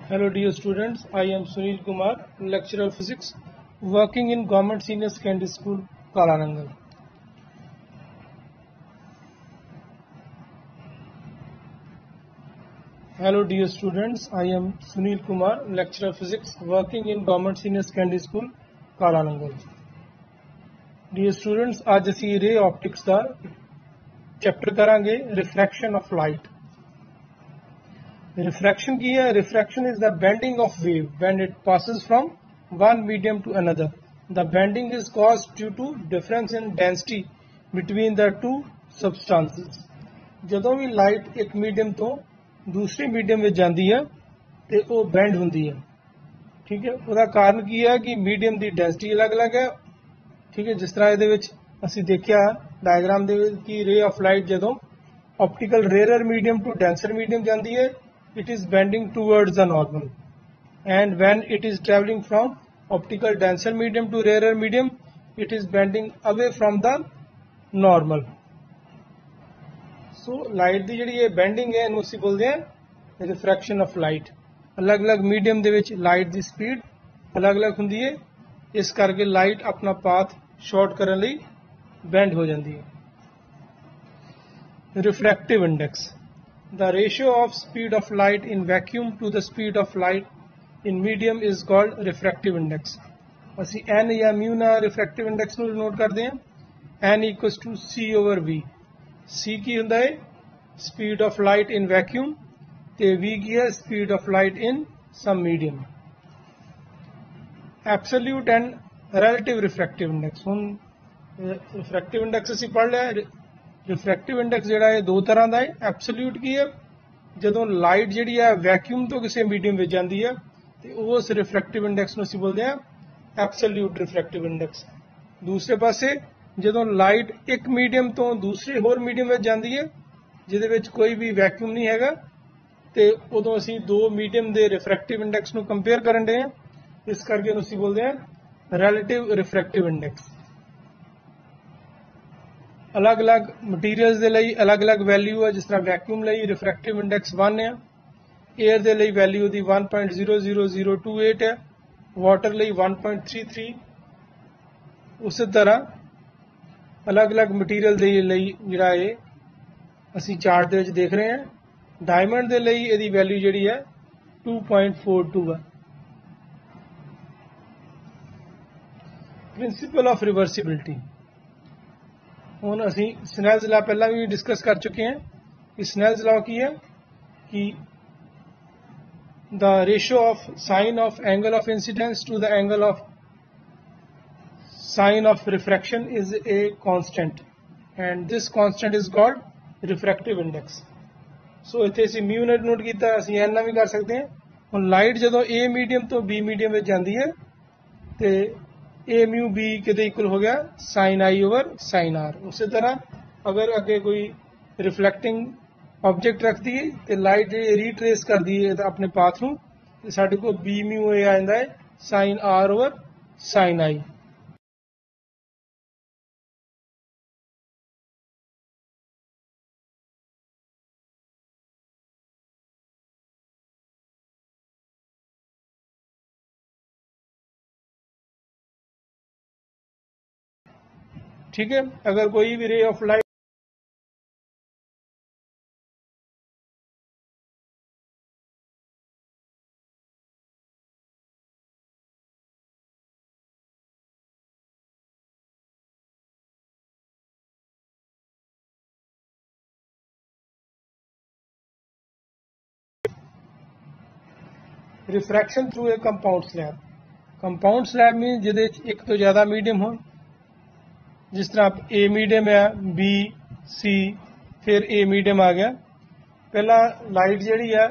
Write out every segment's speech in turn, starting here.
Hello dear students, I am Sunil Kumar, lecturer of physics, working in Government Senior Secondary School, Kalarangal. Hello dear students, I am Sunil Kumar, lecturer of physics, working in Government Senior Secondary School, Kalarangal. Dear students, आज असी ray optics का chapter करांगे refraction of light. Refraction की है? Refraction is the bending of wave when it passes from one medium to another. The bending is caused due to difference in density between the two substances. ਜਦੋਂ ਵੀ light ਇੱਕ medium ਤੋਂ ਦੂਸਰੇ medium ਵਿੱਚ ਜਾਂਦੀ ਹੈ ਤੇ ਉਹ ਬੈਂਡ ਹੁੰਦੀ ਹੈ. ਠੀਕ ਹੈ, ਉਹਦਾ ਕਾਰਨ ਕੀ ਹੈ ਕਿ ਮੀਡੀਅਮ ਦੀ ਡੈਂਸਿਟੀ ਅਲੱਗ-ਅਲੱਗ ਹੈ. ਠੀਕ ਹੈ, ਜਿਸ ਤਰ੍ਹਾਂ ਇਹਦੇ ਵਿੱਚ ਅਸੀਂ ਦੇਖਿਆ ਡਾਇਗਰਾਮ ਦੇ ਵਿੱਚ ਕਿ ਰੇ ਆਫ ਲਾਈਟ ਜਦੋਂ optical ਰੇਅਰਰ medium to denser medium ਜਾਂਦੀ ਹੈ, it is bending towards the normal, and when it is traveling from optical denser medium to rarer medium, it is bending away from the normal. So light ਦੀ ਜਿਹੜੀ ਇਹ bending ਹੈ ਇਹਨੂੰ ਅਸੀਂ ਬੋਲਦੇ ਹਾਂ refraction of light. ਅਲੱਗ-ਅਲੱਗ medium ਦੇ ਵਿੱਚ light ਦੀ speed ਅਲੱਗ-ਅਲੱਗ ਹੁੰਦੀ ਹੈ, ਇਸ ਕਰਕੇ light ਆਪਣਾ path short ਕਰਨ ਲਈ bend ਹੋ ਜਾਂਦੀ ਹੈ. Refractive index. The ratio of speed of light in vacuum to the speed of light in medium is called refractive index. ਅਸੀਂ n या mu ਨਾਲ refractive index ਨੂੰ denote ਕਰਦੇ ਹਾਂ. n equals to c over v. c ਕੀ ਹੁੰਦਾ ਹੈ? Speed of light in vacuum ਤੇ v ਕੀ ਹੈ? Speed of light in some medium. Absolute and relative refractive index. ਹੁਣ refractive index ਅਸੀਂ ਪੜ੍ਹ ਲਿਆ. ਰਿਫਰੈਕਟਿਵ ਇੰਡੈਕਸ ਜਿਹੜਾ ਹੈ ਦੋ ਤਰ੍ਹਾਂ ਦਾ ਹੈ. ਐਬਸੋਲਿਊਟ ਕੀ ਹੈ? ਜਦੋਂ ਲਾਈਟ ਜਿਹੜੀ ਹੈ ਵੈਕਿਊਮ ਤੋਂ ਕਿਸੇ ਮੀਡੀਅਮ ਵਿੱਚ ਜਾਂਦੀ ਹੈ ਤੇ ਉਸ ਰਿਫਰੈਕਟਿਵ ਇੰਡੈਕਸ ਨੂੰ ਅਸੀਂ ਬੋਲਦੇ ਹਾਂ ਐਬਸੋਲਿਊਟ ਰਿਫਰੈਕਟਿਵ ਇੰਡੈਕਸ. ਦੂਸਰੇ ਪਾਸੇ ਜਦੋਂ ਲਾਈਟ ਇੱਕ ਮੀਡੀਅਮ ਤੋਂ ਦੂਸਰੇ ਹੋਰ ਮੀਡੀਅਮ ਵਿੱਚ ਜਾਂਦੀ ਹੈ ਜਿਹਦੇ ਵਿੱਚ ਕੋਈ ਵੀ ਵੈਕਿਊਮ ਨਹੀਂ ਹੈਗਾ ਤੇ ਉਦੋਂ ਅਸੀਂ ਦੋ ਮੀਡੀਅਮ ਦੇ ਰਿਫਰੈਕਟਿਵ ਇੰਡੈਕਸ ਨੂੰ ਕੰਪੇਅਰ ਕਰਨ ਦੇ ਹਾਂ, ਇਸ ਕਰਕੇ ਅਸੀਂ ਬੋਲਦੇ ਹਾਂ ਰਿਲੇਟਿਵ ਰਿਫਰੈਕਟਿਵ ਇੰਡੈਕਸ. अलग-अलग मटीरियल्स ਦੇ ਲਈ अलग-अलग ਵੈਲਿਊ ਹੈ. ਜਿਸ ਤਰ੍ਹਾਂ ਵੈਕਿਊਮ ਲਈ ਰਿਫਰੈਕਟਿਵ ਇੰਡੈਕਸ 1 ਹੈ, 에ਅਰ ਦੇ ਲਈ ਵੈਲਿਊ ਦੀ 1.00028 ਹੈ, ਵਾਟਰ ਲਈ 1.33. ਉਸੇ ਤਰ੍ਹਾਂ अलग-अलग ਮਟੀਰੀਅਲ ਦੇ ਲਈ ਜਿਹੜਾ ਹੈ ਅਸੀਂ ਚਾਰਟ ਦੇ ਵਿੱਚ ਦੇਖ ਰਹੇ ਹਾਂ. ਡਾਇਮੰਡ ਦੇ ਲਈ ਇਹਦੀ ਵੈਲਿਊ ਜਿਹੜੀ ਹੈ 2.42 ਹੈ. Principle of reversibility. ਹੁਣ ਅਸੀਂ ਸਨੈਲਜ਼ ਲਾ ਪਹਿਲਾਂ ਵੀ ਡਿਸਕਸ ਕਰ ਚੁੱਕੇ ਹਾਂ ਕਿ ਸਨੈਲਜ਼ ਲਾ ਕੀ ਹੈ ਕਿ the ratio of sine of angle of incidence to the angle of sine of refraction is a constant, and this constant is called refractive index. so ਇੱਥੇ ਅਸੀਂ mu ਨੇ ਨੋਟ ਕੀਤਾ, ਅਸੀਂ n ਨਾਲ ਵੀ ਕਰ ਸਕਦੇ ਹਾਂ. ਹੁਣ ਲਾਈਟ ਜਦੋਂ a ਮੀਡੀਅਮ ਤੋਂ b ਮੀਡੀਅਮ ਵਿੱਚ ਜਾਂਦੀ ਹੈ ਤੇ ए म्यू बी कितने इक्वल हो गया sine I over sine R. उसी तरह अगर अगे कोई रिफ्लैक्टिंग ऑब्जेक्ट रख दी तो लाइट रीट्रेस कर दी अपने पाथ नूं ते साडे कोल बी म्यू ए आ जांदा है sine R over sine I. ठीक है, अगर कोई भी ray of light refraction through a compound slab. Compound slab mean जिहदे एक तो ज़्यादा मीडियम हो. जिस तरह ए मीडियम है, बी सी, फिर ए मीडियम आ गया. पहला लाइट जी है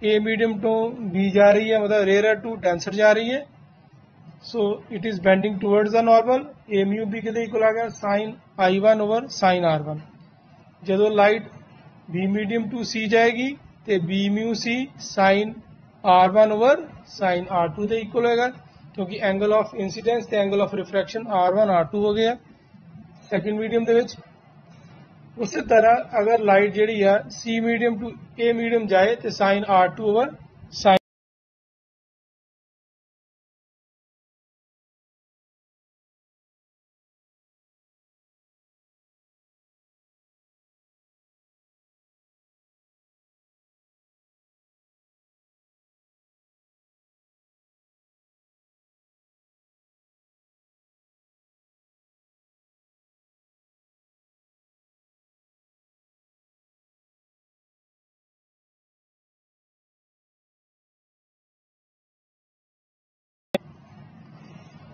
ए मीडियम टू बी जा रही है, मतलब रेयर टू डेंसर जा रही है. So it is bending towards the normal. A mu B के इक्वल आ गया sine I one over sine R one. जो light B medium to C जाएगी तो B mu C sine R one over sine R two के equal होगा, क्योंकि angle of incidence ते angle of refraction R one R two हो गया second medium ਦੇ ਵਿੱਚ. ਉਸੇ ਤਰ੍ਹਾਂ अगर लाइट जी है C medium to A medium जाए तो sine R two over sine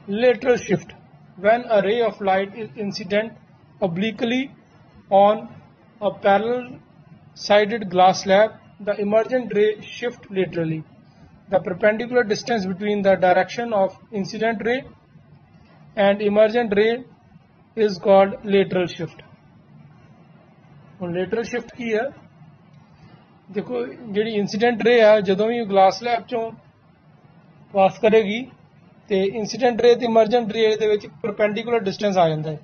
Lateral shift. When a ray of light is incident obliquely on a parallel sided glass slab, the emergent ray shifts laterally. The perpendicular distance between the direction of incident ray and emergent ray is called lateral shift. Lateral shift की है, देखो जी incident रे है जो भी glass slab चों पास करेगी तो इंसीडेंट रे ते इमरजेंट रे दे विच परपेंडिकुलर डिस्टेंस आ जाता है.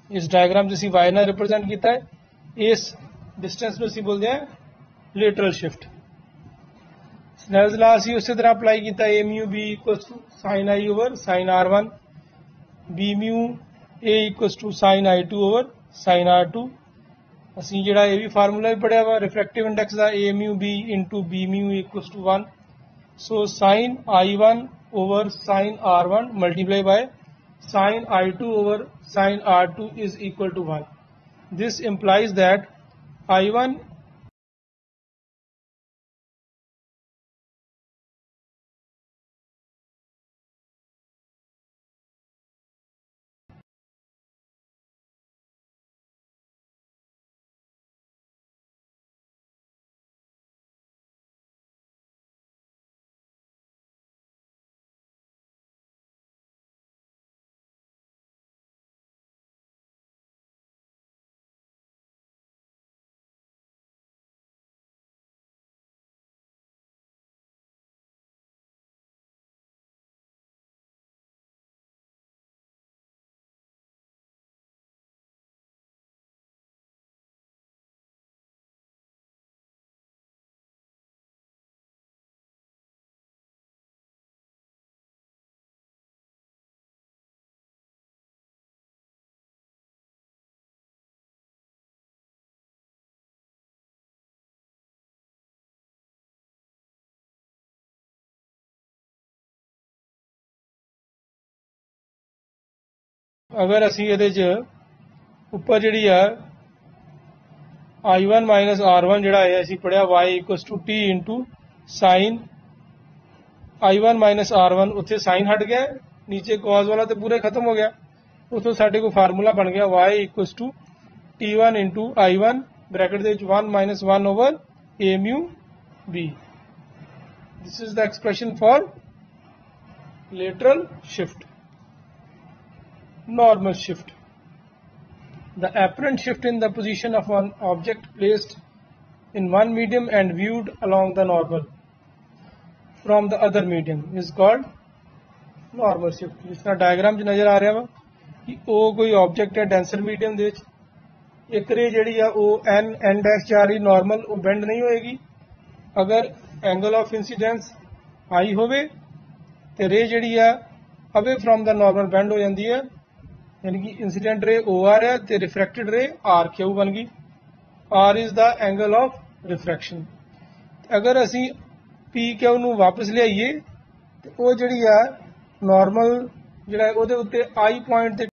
इस डायग्राम जिसी वाई नाल रिप्रेजेंट किया है, इस डिस्टेंस को असीं बोलते हैं लेटरल शिफ्ट. स्नेल्स लॉ असीं उस तरह अप्लाई किया, A mu B equals to sine I over sine R one, B mu A equals to sine I two over sine R two. असीं जिहड़ा ये भी फार्मूला भी पढ़िया वा रिफ्रैक्टिव इंडेक्स का, A mu B into B mu equals to 1. So sine I one over sin r1 multiplied by sin i2 over sin r2 is equal to 1. This implies that i1 अगर असी ये उपर जी I one minus R one जोड़ा है असी पढ़िया Y equals to T into sine I one minus R one, उत्थे साइन हट गया, नीचे कॉज वाला तो पूरे खत्म हो गया. उतो साडे को फार्मूला बन गया Y equals to T one into I one bracket दे one minus one over A mu B. This is the expression for lateral shift. Normal shift. The apparent shift in the position of one object placed in one medium and viewed along the normal from the other medium is called normal shift. जिस तरह diagram च नजर आ रहा वा कि वो कोई object है डेंसर मीडियम दे विच, एक रे जिहड़ी आ वो एन डैश जा रही नॉर्मल, वो बेंड नहीं होएगी. अगर एंगल ऑफ इंसीडेंस हाई होवे ते रे जिहड़ी आ away from the normal bend हो जाती है, यानी कि इंसीडेंट रे ओ आर है तो रिफ्रैक्टेड रे आर क्यू बन गई. R is the angle of refraction. अगर असी पी क्यू नू वापस लियाइए तो वो जिहड़ी आ नॉर्मल जिहड़ा उहदे उत्ते आई पॉइंट ते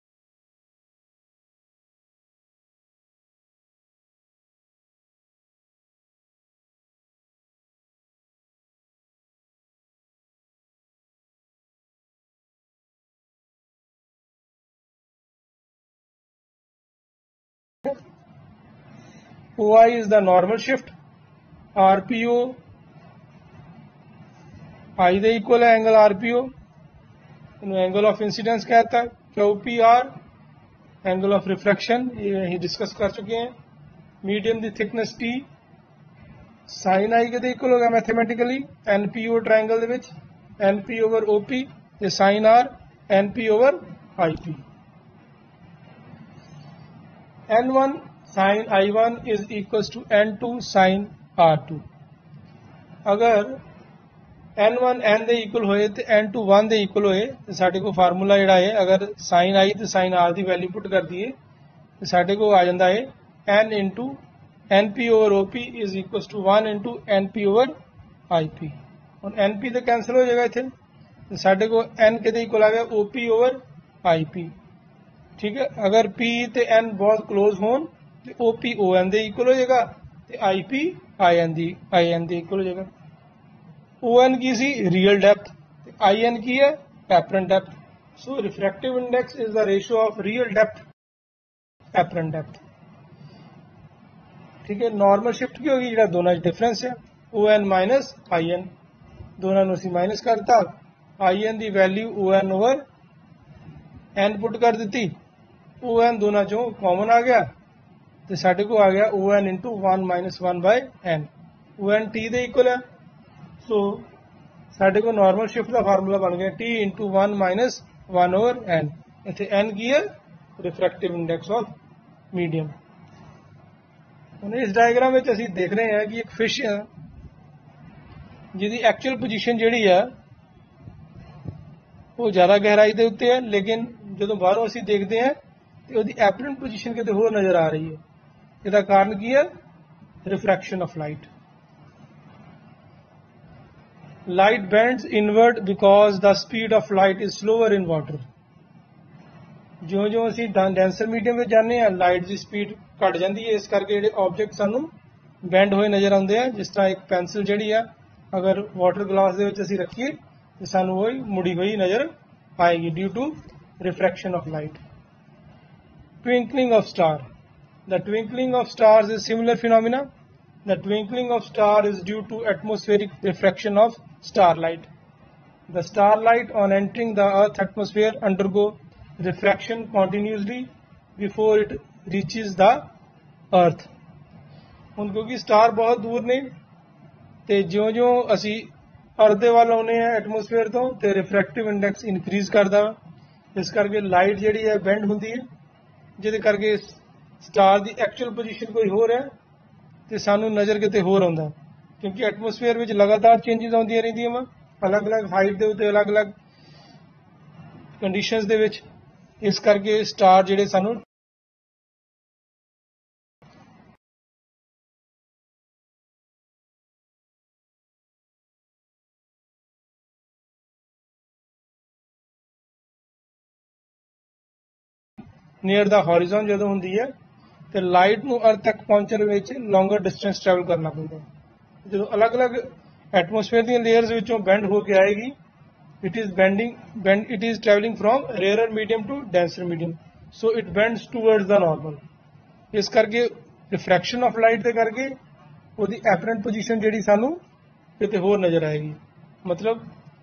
OI is the normal shift. RPO I दे इक्वल है angle RPO, angle of incidence कहता है. QPR एंगल ऑफ रिफ्रैक्शन, ये यही डिस्कस कर चुके हैं. मीडियम दी थिकनेस T साइन आई के इक्वल होगा मैथमेटिकली NPO ट्रायंगल दे विच NP ओवर OP ते sine R NP over IP. N1 sine I1 is equals to N2 sine R2. अगर N1 N दे इक्वल होए तो N2 1 दे इक्वल होए तो साडे को फार्मूला जिहड़ा है, अगर साइन I तो साइन R की वैल्यू पुट कर दिए तो साडे को आ जाता है N into NP over OP is equals to 1 into NP over IP. और NP तो कैंसिल हो जाएगा इतने, तो साडे को N के इक्वल आ गया OP ओवर IP. ठीक है, अगर P ते N बहुत क्लोज होन तो OP ON दे इक्वल हो जाएगा तो IP IN दे इक्वल हो जाएगा. ON की सी रियल डेप्थ, IN की है apparent depth. So refractive index is the ratio of real depth apparent depth. ठीक है, नॉर्मल शिफ्ट की होगी जो दोनों डिफरेंस है O N minus I N, दोनों असी माइनस करता, आई एन की वैल्यू O N over N put कर दी, ओ एन दोनों चो कॉमन आ गया तो साढ़े को आ गया O N into one minus one by N, O N T के इक्वल है। सो साढ़े को नॉर्मल शिफ्ट का फार्मूला बन गया T into one minus one over N, इतने एन की है रिफ्रैक्टिव इंडेक्स ऑफ मीडियम। ਹੁਣ ਇਸ ਡਾਇਗਰਾਮ ਵਿੱਚ ਅਸੀਂ ਦੇਖ ਰਹੇ ਹਾਂ ਕਿ ਇੱਕ ਫਿਸ਼ ਹੈ ਜਿਹਦੀ ਐਕਚੁਅਲ ਪੋਜੀਸ਼ਨ ਜਿਹੜੀ ਹੈ ਉਹ ਜ਼ਿਆਦਾ ਗਹਿਰਾਈ ਦੇ ਉੱਤੇ ਹੈ, ਲੇਕਿਨ ਜਦੋਂ ਬਾਹਰੋਂ ਅਸੀਂ ਦੇਖਦੇ ਹਾਂ ਤੇ ਉਹਦੀ ਐਪਰੈਂਟ ਪੋਜੀਸ਼ਨ ਕਿਤੇ ਹੋਰ ਨਜ਼ਰ ਆ ਰਹੀ ਹੈ। ਇਹਦਾ ਕਾਰਨ ਕੀ ਹੈ? Refraction of light. Light bends inward because the speed of light is slower in water. ਜਿਉਂ-ਜਿਉਂ ਅਸੀਂ ਡੈਂਸਰ ਮੀਡੀਅਮ ਵਿੱਚ ਜਾਂਦੇ ਹਾਂ ਲਾਈਟ ਦੀ ਸਪੀਡ ਘਟ ਜਾਂਦੀ ਹੈ, ਇਸ ਕਰਕੇ ਜਿਹੜੇ ਆਬਜੈਕਟ ਸਾਨੂੰ ਬੈਂਡ ਹੋਏ ਨਜ਼ਰ ਆਉਂਦੇ ਆ। ਜਿਸ ਤਰ੍ਹਾਂ ਇੱਕ ਪੈਨਸਿਲ ਜਿਹੜੀ ਆ ਅਗਰ ਵਾਟਰ ਗਲਾਸ ਦੇ ਵਿੱਚ ਅਸੀਂ ਰੱਖੀਏ ਤੇ ਸਾਨੂੰ ਉਹ ਮੁੜੀ ਹੋਈ ਨਜ਼ਰ ਆਏਗੀ due to refraction of light. Twinkling of star. The twinkling of stars is similar phenomena. The twinkling of star is due to atmospheric refraction of starlight. The starlight on entering the Earth atmosphere undergo refraction continuously before it reaches the Earth. ਹੁਣ ਕਿਉਂਕਿ star ਬਹੁਤ ਦੂਰ ਨੇ ਤੇ ਜਿਉਂ-ਜਿਉਂ ਅਸੀਂ ਅਰਥ ਦੇ ਵੱਲ ਆਉਂਦੇ ਆ ਐਟਮੋਸਫੇਅਰ ਤੋਂ ਤੇ ਰਿਫਰੈਕਟਿਵ ਇੰਡੈਕਸ ਇਨਕਰੀਜ਼ ਕਰਦਾ, ਇਸ ਕਰਕੇ ਲਾਈਟ ਜਿਹੜੀ ਹੈ ਬੈਂਡ ਹੁੰਦੀ ਹੈ, ਜਿਹਦੇ ਕਰਕੇ ਸਟਾਰ ਦੀ ਐਕਚੁਅਲ ਪੋਜੀਸ਼ਨ ਕੋਈ ਹੋਰ ਹੈ ਤੇ ਸਾਨੂੰ ਨਜ਼ਰ ਕਿਤੇ ਹੋਰ ਆਉਂਦਾ, ਕਿਉਂਕਿ ਐਟਮੋਸਫੇਅਰ ਵਿੱਚ ਲਗਾਤਾਰ ਚੇਂਜਸ ਆਉਂਦੀਆਂ ਰਹਿੰਦੀਆਂ ਵਾ ਅਲੱਗ-ਅਲੱਗ ਹਾਈਟ ਦੇ ਉੱਤੇ ਅਲੱਗ-ਅਲੱਗ ਕੰਡੀਸ਼ਨਸ ਦੇ ਵਿੱਚ, ਇਸ ਕਰਕੇ ਸਟਾਰ ਜਿਹੜੇ ਸਾਨੂੰ ਨੀਅਰ ਦਾ ਹੌਰੀਜ਼ਨ ਜਦੋਂ ਹੁੰਦੀ ਹੈ ਤੇ ਲਾਈਟ ਨੂੰ ਅਰਥ ਤੱਕ ਪਹੁੰਚਣ ਵਿੱਚ ਲੌਂਗਰ ਡਿਸਟੈਂਸ ਟਰੈਵਲ ਕਰਨਾ ਪੈਂਦਾ। ਜਦੋਂ ਅਲੱਗ-ਅਲੱਗ ਐਟਮੋਸਫੇਅਰ ਦੀਆਂ ਲੇਅਰਸ ਵਿੱਚੋਂ ਬੈਂਡ ਹੋ ਕੇ ਆਏਗੀ, it is traveling from rarer medium to denser medium, so it bends towards the normal। ਇਸ ਕਰਕੇ ਰਿਫਰੈਕਸ਼ਨ ਆਫ ਲਾਈਟ ਦੇ ਕਰਕੇ ਉਹਦੀ ਐਪਰੈਂਟ ਪੋਜੀਸ਼ਨ ਜਿਹੜੀ ਸਾਨੂੰ ਕਿਤੇ ਹੋਰ ਨਜ਼ਰ ਆਏਗੀ। ਮਤਲਬ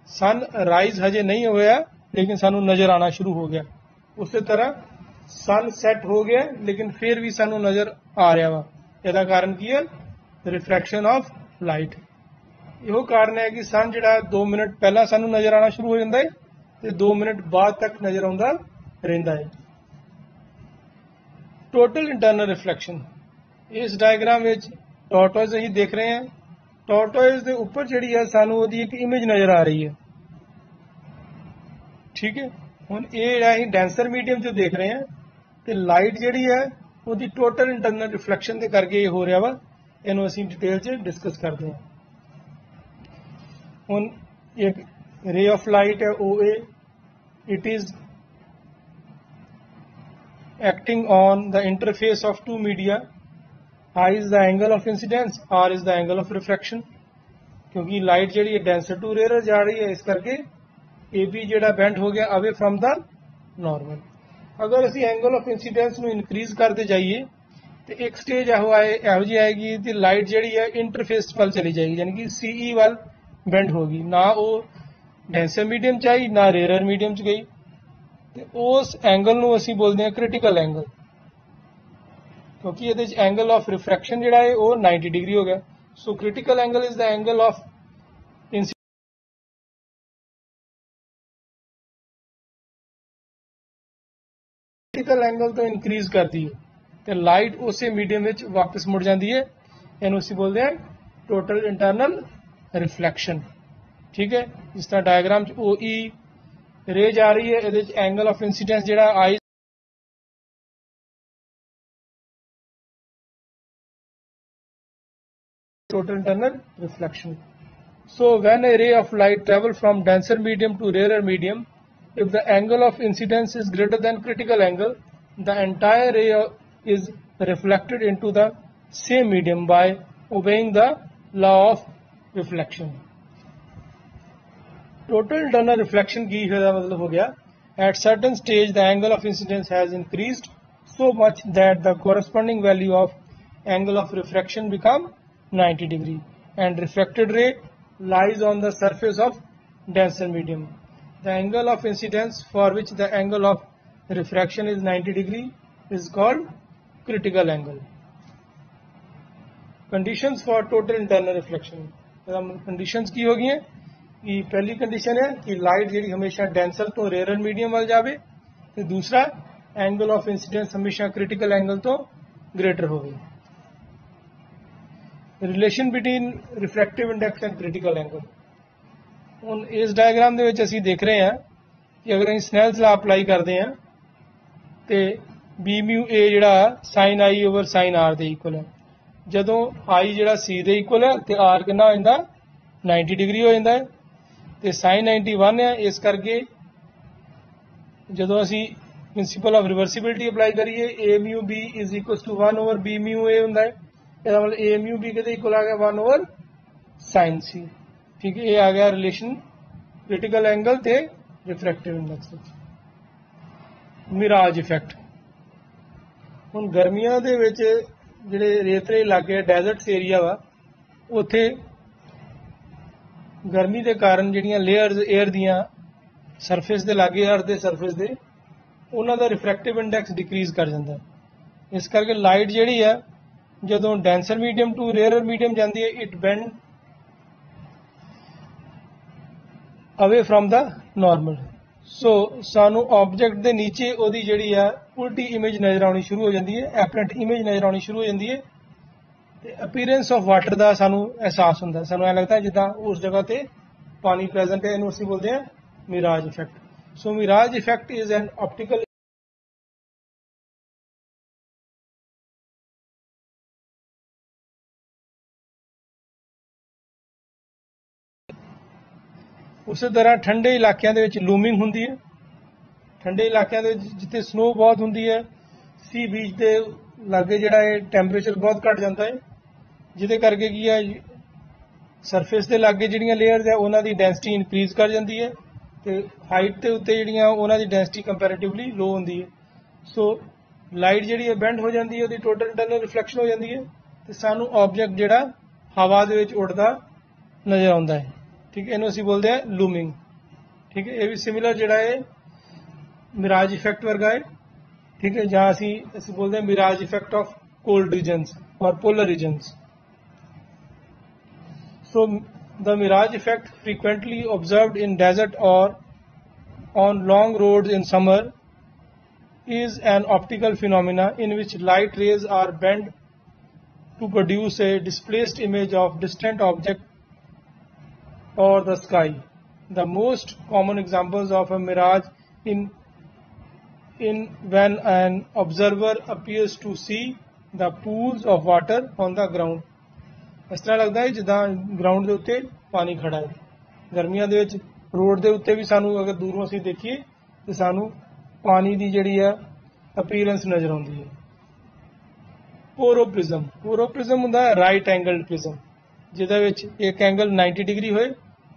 ਸਨ ਰਾਈਜ਼ ਹਜੇ ਨਹੀਂ ਹੋਇਆ ਲੇਕਿਨ ਸਾਨੂੰ ਨਜ਼ਰ ਆਣਾ ਸ਼ੁਰੂ ਹੋ ਗਿਆ, ਉਸੇ ਤਰ੍ਹਾਂ ਸਨ ਸੈੱਟ ਹੋ ਗਿਆ ਲੇਕਿਨ ਫਿਰ ਵੀ ਸਾਨੂੰ ਨਜ਼ਰ ਆ ਰਿਹਾ ਵਾ। ਇਹਦਾ ਕਾਰਨ ਕੀ ਹੈ? Refraction of light. ਇਹੋ ਕਾਰਨ ਹੈ ਕਿ ਸਨ ਜਿਹੜਾ 2 ਮਿੰਟ ਪਹਿਲਾਂ ਸਾਨੂੰ ਨਜ਼ਰ ਆਣਾ ਸ਼ੁਰੂ ਹੋ ਜਾਂਦਾ ਹੈ ਤੇ 2 ਮਿੰਟ ਬਾਅਦ ਤੱਕ ਨਜ਼ਰ ਆਉਂਦਾ ਰਹਿੰਦਾ ਹੈ। Total internal reflection. ਇਸ ਡਾਇਗਰਾਮ ਵਿੱਚ ਟੋਰਟੋਇਜ਼ ਅਸੀਂ ਦੇਖ ਰਹੇ ਹਾਂ। ਟੋਰਟੋਇਜ਼ ਦੇ ਉੱਪਰ ਜਿਹੜੀ ਹੈ ਸਾਨੂੰ ਉਹਦੀ ਇੱਕ ਇਮੇਜ ਨਜ਼ਰ ਆ ਰਹੀ ਹੈ, ਠੀਕ ਹੈ। ਹੁਣ ਇਹ ਜਿਹੜਾ ਅਸੀਂ ਡੈਂਸਰ ਮੀਡੀਅਮ 'ਚ ਦੇਖ ਰਹੇ ਹਾਂ ਤੇ ਲਾਈਟ ਜਿਹੜੀ ਹੈ ਉਹਦੀ ਟੋਟਲ ਇੰਟਰਨਲ ਰਿਫਲੈਕਸ਼ਨ ਦੇ ਕਰਕੇ ਇਹ ਹੋ ਰਿਹਾ ਵਾ। ਇਹਨੂੰ ਅਸੀਂ ਡਿਟੇਲ 'ਚ ਡਿਸਕਸ ਕਰਦੇ ਹਾਂ। ਹੁਣ ਇੱਕ ਰੇ ਆਫ ਲਾਈਟ ਹੈ OA, it is acting on the interface of two media. I is the angle of incidence, R is the angle of refraction। क्योंकि लाइट ਜਿਹੜੀ ਹੈ ਡੈਂਸਰ ਟੂ ਰੇਅਰ ਜਾ ਰਹੀ ਹੈ, ਇਸ ਕਰਕੇ AB ਜਿਹੜਾ ਬੈਂਡ ਹੋ ਗਿਆ ਅਵੇ ਫਰਮ ਦਾ ਨਾਰਮਲ। ਅਗਰ ਅਸੀਂ ਐਂਗਲ ਆਫ ਇਨਸੀਡੈਂਸ ਨੂੰ ਇਨਕਰੀਜ਼ ਕਰਦੇ ਜਾਈਏ ਤੇ ਇੱਕ ਸਟੇਜ ਇਹੋ ਜਿਹੀ ਆਏਗੀ ਤੇ ਲਾਈਟ ਜਿਹੜੀ ਹੈ ਇੰਟਰਫੇਸ ਵੱਲ ਚਲੀ ਜਾਏਗੀ, ਯਾਨੀ ਕਿ CE ਵੱਲ ਬੈਂਡ ਹੋਗੀ, ਨਾ ਉਹ ਡੈਂਸਰ ਮੀਡੀਅਮ ਚ ਆਈ ਨਾ ਰੇਅਰ ਮੀਡੀਅਮ ਚ ਗਈ, ਤੇ ਉਸ ਐਂਗਲ ਨੂੰ ਅਸੀਂ ਬੋਲਦੇ ਹਾਂ ਕ੍ਰਿਟੀਕਲ ਐਂਗਲ। ਕਿਉਂਕਿ ਇਹਦੇ ਚ ਐਂਗਲ ਆਫ ਰਿਫਰੈਕਸ਼ਨ ਜਿਹੜਾ ਹੈ ਉਹ 90 ਡਿਗਰੀ ਹੋ ਗਿਆ। So critical angle is the angle of critical angle ਤੋਂ ਇਨਕਰੀਜ਼ ਕਰਦੀ ਹੈ ਤੇ ਲਾਈਟ ਉਸੇ ਮੀਡੀਅਮ ਵਿੱਚ ਵਾਪਸ ਮੁੜ ਜਾਂਦੀ ਹੈ। ਇਹਨੂੰ ਅਸੀਂ ਬੋਲਦੇ ਹਾਂ ਟੋਟਲ ਇੰਟਰਨਲ ਰਿਫਲੈਕਸ਼ਨ, ਠੀਕ ਹੈ। ਜਿਸ ਤਰ੍ਹਾਂ ਡਾਇਗਰਾਮ ਚ OE ਰੇ ਜਾ ਰਹੀ ਹੈ, ਇਹਦੇ ਚ ਐਂਗਲ ਆਫ ਇਨਸੀਡੈਂਸ ਜਿਹੜਾ I total internal reflection. So when a ray of light travel from denser medium to rarer medium, if the angle of incidence is greater than critical angle, the entire ray is reflected into the same medium by obeying the law of reflection. Total internal reflection की इसका मतलब हो गया At certain stage, the angle of incidence has increased so much that the corresponding value of angle of refraction become 90 degree, and refracted ray lies on the surface of denser medium. The angle of incidence for which the angle of refraction is 90 degree is called critical angle. Conditions for total internal reflection. Conditions की होगी हैं कि पहली condition है कि light जी हमेशा denser तो rare medium वाल जाए, तो दूसरा एंगल ऑफ इंसिडेंस हमेशा क्रिटिकल एंगल तो ग्रेटर होगी. Relation between refractive index and critical angle. ਹੁਣ ਇਸ ਡਾਇਗਰਾਮ ਦੇ ਵਿੱਚ ਅਸੀਂ ਦੇਖ ਰਹੇ ਹਾਂ ਕਿ ਅਗਰ ਅਸੀਂ ਸਨੈਲਸ ਲਾ ਅਪਲਾਈ ਕਰਦੇ ਹਾਂ ਤੇ ਬੀ ਮਿਊ ਏ ਜਿਹੜਾ ਸਾਈਨ ਆਈ ਓਵਰ ਸਾਈਨ ਆਰ ਦੇ ਇਕੁਅਲ ਹੈ. ਜਦੋਂ ਆਈ ਜਿਹੜਾ ਸੀ ਦੇ ਇਕੁਅਲ ਹੈ ਤੇ ਆਰ ਕਿੰਨਾ ਹੋ ਜਾਂਦਾ 90 ਡਿਗਰੀ ਹੋ ਜਾਂਦਾ ਹੈ ਤੇ ਸਾਈਨ 91 ਹੈ. ਇਸ ਕਰਕੇ ਜਦੋਂ ਅਸੀਂ ਪ੍ਰਿੰਸੀਪਲ ਆਫ ਰਿਵਰਸਿਬਿਲਿਟੀ ਅਪਲਾਈ ਕਰੀਏ A mu B is equal to 1 over B mu A ਹੁੰਦਾ ਹੈ. ਇਹਦਾ ਮਤਲਬ ਏ ਮਿਊ ਬੀ ਕਿਹਦੇ ਇਕੁਅਲ ਆ ਗਿਆ 1 ਓਵਰ ਸਾਈਨ ਸੀ. ठीक है, ये आ गया रिलेशन क्रिटिकल एंगल ते रिफ्रैक्टिव इंडेक्स. मिराज इफेक्ट. ਹੁਣ ਗਰਮੀਆਂ ਦੇ ਵਿੱਚ ਜਿਹੜੇ ਰੇਤਲੇ ਇਲਾਕੇ ਡੈਜ਼ਰਟਸ ਏਰੀਆ ਵਾ ਉੱਥੇ ਗਰਮੀ ਦੇ ਕਾਰਨ ਜਿਹੜੀਆਂ ਲੇਅਰਸ 에ਅਰ ਦੀਆਂ ਸਰਫੇਸ ਦੇ ਲਾਗੇ ਅਰਥ ਦੇ ਸਰਫੇਸ ਦੇ ਉਹਨਾਂ ਦਾ ਰਿਫਰੈਕਟਿਵ ਇੰਡੈਕਸ ਡਿਕਰੀਜ਼ ਕਰ ਜਾਂਦਾ. ਇਸ ਕਰਕੇ ਲਾਈਟ ਜਿਹੜੀ ਆ ਜਦੋਂ denser medium to rarer medium ਜਾਂਦੀ ਹੈ it bend away from the normal. So सानू ऑब्जेक्ट के नीचे ओदी जिहड़ी है उल्टी इमेज नज़र आनी शुरू हो जाती है, एपरेंट इमेज नज़र आनी शुरू हो जाती है ते अपीयरेंस ऑफ वाटर का सानू एहसास होंदा है. सानू ऐ लगता है जिद्दां उस जगह ते पानी प्रेजेंट है. इहनूं असीं बोलदे हैं mirage effect. So mirage effect is an optical ਉਸੇ ਤਰ੍ਹਾਂ ਠੰਡੇ ਇਲਾਕਿਆਂ ਦੇ ਵਿੱਚ ਲੂਮਿੰਗ ਹੁੰਦੀ ਹੈ. ਠੰਡੇ ਇਲਾਕਿਆਂ ਦੇ ਜਿੱਥੇ ਸਨੋ ਬਹੁਤ ਹੁੰਦੀ ਹੈ, ਸੀ ਬੀਚ ਦੇ ਲਾਗੇ ਜਿਹੜਾ ਹੈ ਟੈਂਪਰੇਚਰ ਬਹੁਤ ਘਟ ਜਾਂਦਾ ਹੈ, ਜਿਹਦੇ ਕਰਕੇ ਕੀ ਹੈ ਸਰਫੇਸ ਦੇ ਲਾਗੇ ਜਿਹੜੀਆਂ ਲੇਅਰਸ ਹੈ ਉਹਨਾਂ ਦੀ ਡੈਂਸਿਟੀ ਇਨਕਰੀਜ਼ ਕਰ ਜਾਂਦੀ ਹੈ ਤੇ ਹਾਈਟ ਦੇ ਉੱਤੇ ਜਿਹੜੀਆਂ ਉਹਨਾਂ ਦੀ ਡੈਂਸਿਟੀ ਕੰਪੈਰੀਟਿਵਲੀ ਲੋ ਹੁੰਦੀ ਹੈ. ਸੋ ਲਾਈਟ ਜਿਹੜੀ ਹੈ ਬੈਂਡ ਹੋ ਜਾਂਦੀ ਹੈ, ਉਹਦੀ ਟੋਟਲ ਇੰਟਰਨਲ ਰਿਫਲੈਕਸ਼ਨ ਹੋ ਜਾਂਦੀ ਹੈ ਤੇ ਸਾਨੂੰ ਆਬਜੈਕਟ ਜਿਹੜਾ ਹਵਾ ਦੇ ਵਿੱਚ ਉੱਡਦਾ ਨਜ਼ਰ ਆਉਂਦਾ ਹੈ. ठीक है, इन्हों असीं बोलते हैं लूमिंग. ठीक है, ये भी सिमिलर जिहड़ा है मिराज इफेक्ट वर्गा है. ठीक है, जहाँ असीं बोलते हैं mirage effect of cold regions और polar regions. So the mirage effect frequently observed in desert और on long roads in summer is an optical phenomena in which light rays are bent to produce a displaced image of distant object or the sky. The most common examples of a mirage in when an observer appears to see the pools of water on the ground. ਇਸ ਤਰ੍ਹਾਂ ਲੱਗਦਾ ਹੈ ਜਿੱਦਾਂ ground ਦੇ ਉੱਤੇ ਪਾਣੀ ਖੜਾ ਹੈ. ਗਰਮੀਆਂ ਦੇ ਵਿੱਚ ਰੋਡ ਦੇ ਉੱਤੇ ਵੀ ਸਾਨੂੰ ਅਗਰ ਦੂਰੋਂ ਅਸੀਂ ਦੇਖੀਏ ਤੇ ਸਾਨੂੰ ਪਾਣੀ ਦੀ ਜਿਹੜੀ ਆ ਅਪੀਅਰੈਂਸ ਨਜ਼ਰ ਆਉਂਦੀ ਹੈ. ਪੋਰੋਪ੍ਰਿਜ਼ਮ. ਪੋਰੋਪ੍ਰਿਜ਼ਮ ਹੁੰਦਾ ਹੈ ਰਾਈਟ ਐਂਗਲਡ ਪ੍ਰਿਜ਼ਮ, ਜਿਹਦੇ ਵਿੱਚ ਇੱਕ ਐਂਗਲ 90 ਡਿਗਰੀ ਹੋਏ,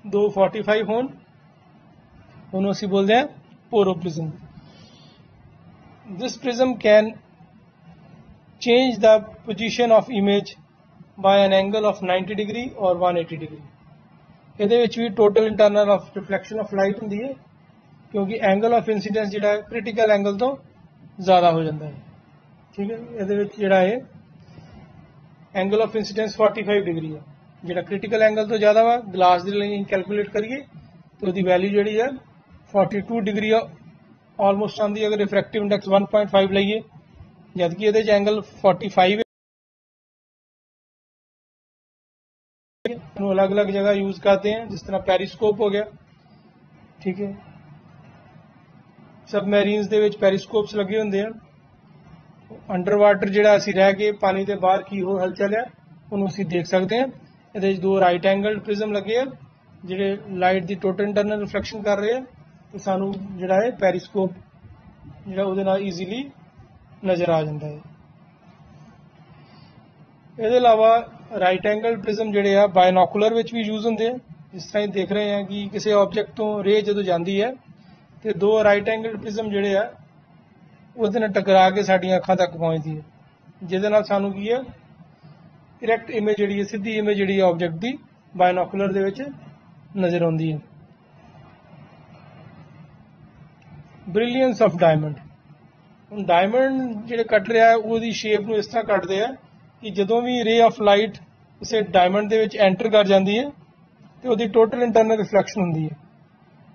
ਦੋ 45 ਹੋਣ, ਉਹਨੂੰ ਅਸੀਂ ਬੋਲਦੇ ਹਾਂ ਪੋਰੋਪ੍ਰਿਜ਼ਮ. This prism can change the position of image by an angle of 90 degree or 180 degree. ਇਹਦੇ ਵਿੱਚ ਵੀ total internal of reflection of light ਹੁੰਦੀ ਹੈ ਕਿਉਂਕਿ ਐਂਗਲ ਆਫ ਇਨਸੀਡੈਂਸ ਜਿਹੜਾ ਹੈ ਕ੍ਰਿਟੀਕਲ ਐਂਗਲ ਤੋਂ ਜ਼ਿਆਦਾ ਹੋ ਜਾਂਦਾ ਹੈ. ਠੀਕ ਹੈ, ਇਹਦੇ ਵਿੱਚ ਜਿਹੜਾ ਹੈ ਐਂਗਲ ਆਫ ਇਨਸੀਡੈਂਸ 45 ਡਿਗਰੀ ਹੈ. ਜਿਹੜਾ ਕ੍ਰਿਟੀਕਲ ਐਂਗਲ ਤੋਂ ਜ਼ਿਆਦਾ ਵਾ ਗਲਾਸ ਦੇ ਲਈ ਕੈਲਕੂਲੇਟ ਕਰੀਏ ਤਾਂ ਉਹਦੀ ਵੈਲਿਊ ਜਿਹੜੀ ਹੈ 42 ਡਿਗਰੀ ਆਲਮੋਸਟ ਆਉਂਦੀ ਹੈ. ਅਗਰ ਰਿਫਰੈਕਟਿਵ ਇੰਡੈਕਸ 1.5 ਲਈਏ ਜਦਕਿ ਇਹਦੇ 'ਚ ਐਂਗਲ 45 ਨੂੰ ਅਲੱਗ-ਅਲੱਗ ਜਗ੍ਹਾ ਯੂਜ਼ ਕਰਦੇ हैं, ਜਿਸ ਤਰ੍ਹਾਂ ਪੈਰੀਸਕੋਪ ਹੋ ਗਿਆ. ਠੀਕ ਹੈ, ਸਬਮੈਰੀਨਸ ਦੇ ਵਿੱਚ ਪੈਰੀਸਕੋਪਸ ਲੱਗੇ ਹੁੰਦੇ ਆ. ਅੰਡਰ ਵਾਟਰ ਜਿਹੜਾ ਅਸੀਂ ਰਹਿ ਕੇ ਪਾਣੀ ਦੇ ਬਾਹਰ ਕੀ ਹੋ ਹਲਚਲ ਆ ਉਹਨੂੰ ਅਸੀਂ ਦੇਖ ਸਕਦੇ ਹਾਂ. ਇਹਦੇ ਵਿੱਚ ਦੋ ਰਾਈਟ ਐਂਗਲ ਪ੍ਰਿਜ਼ਮ ਲੱਗੇ ਆ ਜਿਹੜੇ ਲਾਈਟ ਦੀ ਟੋਟਲ ਇੰਟਰਨਲ ਰਿਫਲੈਕਸ਼ਨ ਕਰ ਰਹੇ ਆ ਤੇ ਸਾਨੂੰ ਜਿਹੜਾ ਹੈ ਪੈਰੀਸਕੋਪ ਜਿਹੜਾ ਉਹਦੇ ਨਾਲ ਈਜ਼ੀਲੀ ਨਜ਼ਰ ਆ ਜਾਂਦਾ ਹੈ. ਇਹਦੇ ਇਲਾਵਾ ਰਾਈਟ ਐਂਗਲ ਪ੍ਰਿਜ਼ਮ ਜਿਹੜੇ ਆ ਬਾਇਨੋਕੂਲਰ ਵਿੱਚ ਵੀ ਯੂਜ਼ ਹੁੰਦੇ ਆ. ਜਿਸ ਤਰ੍ਹਾਂ ਦੇਖ ਰਹੇ ਆ ਕਿ ਕਿਸੇ ਆਬਜੈਕਟ ਤੋਂ ਰੇ ਜਦੋਂ ਜਾਂਦੀ ਹੈ ਤੇ ਦੋ ਰਾਈਟ ਐਂਗਲ ਪ੍ਰਿਜ਼ਮ ਜਿਹੜੇ ਆ ਉਹਦੇ ਨਾਲ ਟਕਰਾ ਕੇ ਸਾਡੀਆਂ ਅੱਖਾਂ ਤੱਕ ਪਹੁੰਚਦੀ ਹੈ, ਜਿਹਦੇ ਨਾਲ ਸਾਨੂੰ ਕੀ ਹੈ ਕਰੈਕਟ ਇਮੇਜ ਜਿਹੜੀ ਹੈ, ਸਿੱਧੀ ਇਮੇਜ ਜਿਹੜੀ ਹੈ ਆਬਜੈਕਟ ਦੀ ਬਾਇਨੋਕੂਲਰ ਦੇ ਵਿੱਚ ਨਜ਼ਰ ਆਉਂਦੀ ਹੈ। Brilliance of diamond. ਹੁਣ ਡਾਇਮੰਡ ਜਿਹੜੇ ਕੱਟ ਰਿਹਾ ਉਹਦੀ ਸ਼ੇਪ ਨੂੰ ਇਸ ਤਰ੍ਹਾਂ ਕੱਟਦੇ ਆ ਕਿ ਜਦੋਂ ਵੀ ਰੇ ਆਫ ਲਾਈਟ ਕਿਸੇ ਡਾਇਮੰਡ ਦੇ ਵਿੱਚ ਐਂਟਰ ਕਰ ਜਾਂਦੀ ਹੈ ਤੇ ਉਹਦੀ ਟੋਟਲ ਇੰਟਰਨਲ ਰਿਫਲੈਕਸ਼ਨ ਹੁੰਦੀ ਹੈ।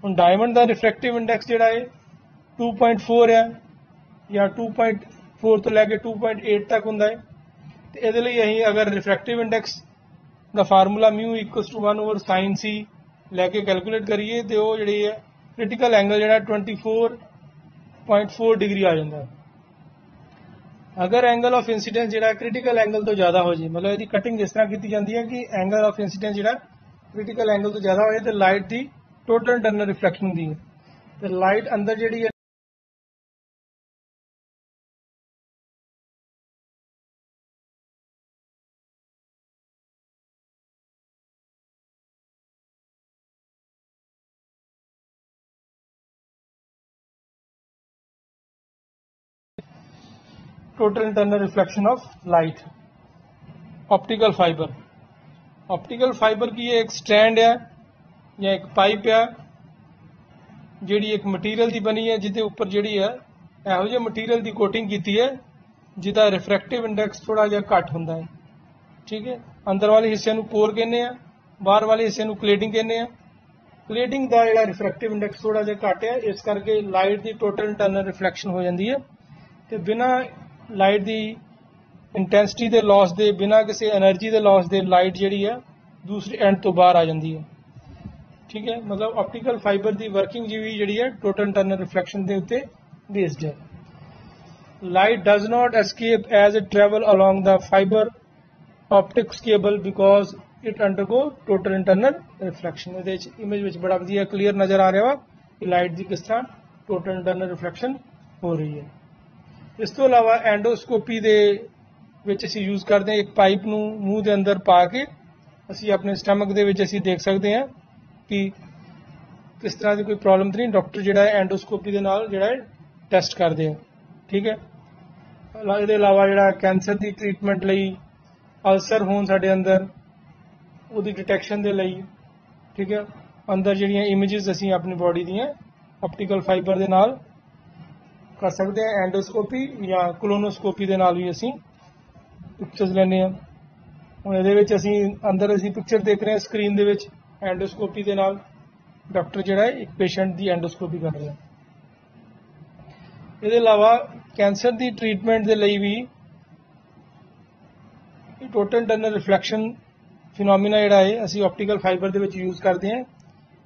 ਹੁਣ ਡਾਇਮੰਡ ਦਾ ਰਿਫਰੈਕਟਿਵ ਇੰਡੈਕਸ ਜਿਹੜਾ ਹੈ 2.4 ਹੈ ਜਾਂ 2.4 ਤੋਂ ਲੈ ਕੇ 2.8 ਤੱਕ ਹੁੰਦਾ ਹੈ। ਤੇ ਇਹਦੇ ਲਈ ਅਸੀਂ ਅਗਰ ਰਿਫਰੈਕਟਿਵ ਇੰਡੈਕਸ ਦਾ ਫਾਰਮੂਲਾ μ = 1/sin c ਲੈ ਕੇ ਕੈਲਕੂਲੇਟ ਕਰੀਏ ਤੇ ਉਹ ਜਿਹੜੀ ਹੈ ਕ੍ਰਿਟੀਕਲ ਐਂਗਲ ਜਿਹੜਾ 24.4 ਡਿਗਰੀ ਆ ਜਾਂਦਾ ਹੈ। ਅਗਰ ਐਂਗਲ ਆਫ ਇੰਸੀਡੈਂਸ ਜਿਹੜਾ ਕ੍ਰਿਟੀਕਲ ਐਂਗਲ ਤੋਂ ਜ਼ਿਆਦਾ ਹੋ ਜੇ, ਮਤਲਬ ਇਹਦੀ ਕਟਿੰਗ ਇਸ ਤਰ੍ਹਾਂ ਕੀਤੀ ਜਾਂਦੀ ਹੈ ਕਿ ਐਂਗਲ ਆਫ ਇੰਸੀਡੈਂਸ ਜਿਹੜਾ ਕ੍ਰਿਟੀਕਲ ਐਂਗਲ ਤੋਂ ਜ਼ਿਆਦਾ ਹੋਏ ਤੇ ਲਾਈਟ ਦੀ ਟੋਟਲ ਇੰਟਰਨਲ ਰਿਫਲੈਕਸ਼ਨ ਹੁੰਦੀ ਹੈ ਤੇ ਲਾਈਟ ਅੰਦਰ ਜਿਹੜੀ ਹੈ total internal reflection of light। Optical fibre. Optical fibre की एक स्टैंड है या एक पाइप है ਜਿਹੜੀ ਇੱਕ ਮਟੀਰੀਅਲ ਦੀ ਬਣੀ ਹੈ ਜਿਹਦੇ ਉੱਪਰ ਜਿਹੜੀ ਹੈ ਇਹੋ ਜਿਹੇ ਮਟੀਰੀਅਲ ਦੀ ਕੋਟਿੰਗ ਕੀਤੀ ਹੈ ਜਿਹਦਾ ਰਿਫਰੈਕਟਿਵ ਇੰਡੈਕਸ ਥੋੜਾ ਜਿਹਾ ਘੱਟ ਹੁੰਦਾ ਹੈ। ਠੀਕ ਹੈ, ਅੰਦਰ ਵਾਲੇ ਹਿੱਸੇ ਨੂੰ ਕੋਰ ਕਹਿੰਦੇ ਆ, ਬਾਹਰ ਵਾਲੇ ਹਿੱਸੇ ਨੂੰ ਕਲੇਡਿੰਗ ਕਹਿੰਦੇ ਆ। ਕਲੇਡਿੰਗ ਦਾ ਜਿਹੜਾ ਰਿਫਰੈਕਟਿਵ ਇੰਡੈਕਸ ਥੋੜਾ ਜਿਹਾ ਘੱਟ ਹੈ, ਇਸ ਕਰਕੇ ਲਾਈਟ ਦੀ ਟੋਟਲ ਇੰਟਰਨਲ ਰਿਫਲੈਕਸ਼ਨ ਹੋ ਜਾਂਦੀ ਹੈ ਤੇ ਬਿਨਾਂ ਲਾਈਟ ਦੀ ਇੰਟੈਂਸਿਟੀ ਦੇ ਲਾਸ ਦੇ, ਬਿਨਾਂ ਕਿਸੇ એનર્ਜੀ ਦੇ ਲਾਸ ਦੇ ਲਾਈਟ ਜਿਹੜੀ ਹੈ ਦੂਸਰੇ ਐਂਡ ਤੋਂ ਬਾਹਰ ਆ ਜਾਂਦੀ ਹੈ। ਠੀਕ ਹੈ, ਮਤਲਬ ਆਪਟੀਕਲ ਫਾਈਬਰ ਦੀ ਵਰਕਿੰਗ ਜਿਹੜੀ ਹੈ ਟੋਟਲ ਇੰਟਰਨਲ ਰਿਫਲੈਕਸ਼ਨ ਦੇ ਉੱਤੇ ਬੇਸਡ ਹੈ। Light does not escape as it travel along the fibre optics cable because it undergo total internal reflection. ਇਹਦੇ ਵਿੱਚ ਇਮੇਜ ਵਿੱਚ ਬੜਾ ਵਧੀਆ ਕਲੀਅਰ ਨਜ਼ਰ ਆ ਰਿਹਾ ਵਾ ਕਿ ਲਾਈਟ ਦੀ ਕਿਸ ਤਰ੍ਹਾਂ ਟੋਟਲ ਇੰਟਰਨਲ ਰਿਫਲੈਕਸ਼ਨ ਹੋ ਰਹੀ ਹੈ। ਇਸ ਤੋਂ ਇਲਾਵਾ ਐਂਡੋਸਕੋਪੀ ਦੇ ਵਿੱਚ ਅਸੀਂ ਯੂਜ਼ ਕਰਦੇ ਹਾਂ ਇੱਕ ਪਾਈਪ ਨੂੰ ਮੂੰਹ ਦੇ ਅੰਦਰ ਪਾ ਕੇ ਅਸੀਂ ਆਪਣੇ ਸਟਮਕ ਦੇ ਵਿੱਚ ਅਸੀਂ ਦੇਖ ਸਕਦੇ ਹਾਂ ਕਿ ਕਿਸ ਤਰ੍ਹਾਂ ਦੀ ਕੋਈ ਪ੍ਰੋਬਲਮ ਤਾਂ ਨਹੀਂ। ਡਾਕਟਰ ਜਿਹੜਾ ਹੈ ਐਂਡੋਸਕੋਪੀ ਦੇ ਨਾਲ ਜਿਹੜਾ ਹੈ ਟੈਸਟ ਕਰਦੇ ਆ। ਠੀਕ ਹੈ, ਇਹਦੇ ਇਲਾਵਾ ਜਿਹੜਾ ਕੈਂਸਰ ਦੀ ਟ੍ਰੀਟਮੈਂਟ ਲਈ, ਅਲਸਰ ਹੋਣ ਸਾਡੇ ਅੰਦਰ ਉਹਦੀ ਡਿਟੈਕਸ਼ਨ ਦੇ ਲਈ, ਠੀਕ ਹੈ, ਅੰਦਰ ਜਿਹੜੀਆਂ ਇਮੇजेस ਅਸੀਂ ਆਪਣੀ ਬੋਡੀ ਦੀਆਂ ਆਪਟੀਕਲ ਫਾਈਬਰ ਦੇ ਨਾਲ ਕਰ ਸਕਦੇ ਹਾਂ। ਐਂਡੋਸਕੋਪੀ ਜਾਂ ਕੋਲੋਨੋਸਕੋਪੀ ਦੇ ਨਾਲ ਵੀ ਅਸੀਂ ਪਿਕਚਰਸ ਲੈਂਦੇ ਹਾਂ। ਹੁਣ ਇਹਦੇ ਵਿੱਚ ਅਸੀਂ ਅੰਦਰ ਅਸੀਂ ਪਿਕਚਰ ਦੇਖ ਰਹੇ ਹਾਂ ਸਕਰੀਨ ਦੇ ਵਿੱਚ, ਐਂਡੋਸਕੋਪੀ ਦੇ ਨਾਲ ਡਾਕਟਰ ਜਿਹੜਾ ਹੈ ਇੱਕ ਪੇਸ਼ੈਂਟ ਦੀ ਐਂਡੋਸਕੋਪੀ ਕਰ ਰਿਹਾ। ਇਹਦੇ ਇਲਾਵਾ ਕੈਂਸਰ ਦੀ ਟ੍ਰੀਟਮੈਂਟ ਦੇ ਲਈ ਵੀ ਟੋਟਲ ਇੰਟਰਨਲ ਰਿਫਲੈਕਸ਼ਨ ਫਿਨੋਮੀਨਾ ਜਿਹੜਾ ਹੈ ਅਸੀਂ ਆਪਟੀਕਲ ਫਾਈਬਰ ਦੇ ਵਿੱਚ ਯੂਜ਼ ਕਰਦੇ ਹਾਂ।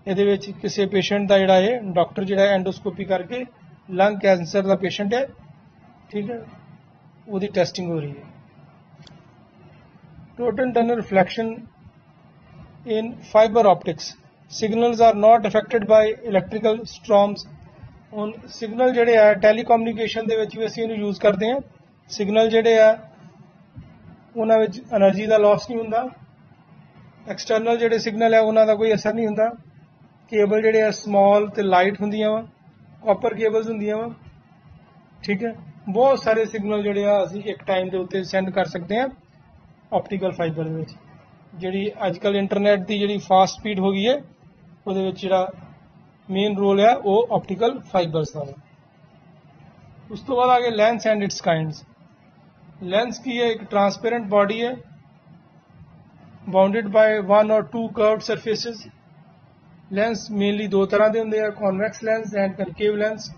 ਇਹਦੇ ਵਿੱਚ ਕਿਸੇ ਪੇਸ਼ੈਂਟ ਦਾ ਜਿਹੜਾ ਹੈ ਡਾਕਟਰ ਜਿਹੜਾ ਐਂਡੋਸਕੋਪੀ ਕਰਕੇ ਲੰਗ ਕੈਂਸਰ ਦਾ ਪੇਸ਼ੈਂਟ ਹੈ, ਠੀਕ ਹੈ, ਉਹਦੀ ਟੈਸਟਿੰਗ ਹੋ ਰਹੀ ਹੈ। Total internal reflection in fiber optics. Signals are not affected by electrical storms. ਹੁਣ ਸਿਗਨਲ ਜਿਹੜੇ ਆ ਟੈਲੀਕਮਿਊਨੀਕੇਸ਼ਨ ਦੇ ਵਿੱਚ ਵੀ ਅਸੀਂ ਇਹਨੂੰ ਯੂਜ਼ ਕਰਦੇ ਹਾਂ। ਸਿਗਨਲ ਜਿਹੜੇ ਆ ਉਹਨਾਂ ਵਿੱਚ એનર્ਜੀ ਦਾ ਲਾਸ ਨਹੀਂ ਹੁੰਦਾ। ਐਕਸਟਰਨਲ ਜਿਹੜੇ ਸਿਗਨਲ ਆ ਉਹਨਾਂ ਦਾ ਕੋਈ ਅਸਰ ਨਹੀਂ ਹੁੰਦਾ। ਕੇਬਲ ਜਿਹੜੇ ਆ ਸਮਾਲ ਤੇ ਲਾਈਟ ਹੁੰਦੀਆਂ ਵਾ, ਕਾਪਰ ਕੇਬਲਸ ਹੁੰਦੀਆਂ ਵਾ। ਠੀਕ ਹੈ, ਬਹੁਤ ਸਾਰੇ ਸਿਗਨਲ ਜਿਹੜੇ ਆ ਅਸੀਂ ਇੱਕ ਟਾਈਮ ਦੇ ਉੱਤੇ ਸੈਂਡ ਕਰ ਸਕਦੇ ਹਾਂ ਆਪਟੀਕਲ ਫਾਈਬਰ ਦੇ ਵਿੱਚ। ਜਿਹੜੀ ਅੱਜ ਕੱਲ੍ਹ ਇੰਟਰਨੈਟ ਦੀ ਜਿਹੜੀ ਫਾਸਟ ਸਪੀਡ ਹੋ ਗਈ ਹੈ ਉਹਦੇ ਵਿੱਚ ਜਿਹੜਾ ਮੇਨ ਰੋਲ ਹੈ ਉਹ ਆਪਟੀਕਲ ਫਾਈਬਰਸ ਦਾ ਹੈ। ਉਸ ਤੋਂ ਬਾਅਦ ਆ ਗਿਆ lens and its kinds. Lens ਕੀ ਹੈ? ਇੱਕ ਟਰਾਂਸਪੇਰੈਂਟ ਬਾਡੀ ਹੈ bounded by 1 or 2 curved surfaces। Lens mainly ਦੋ ਤਰ੍ਹਾਂ ਦੇ ਹੁੰਦੇ ਆ, convex lens and concave lens.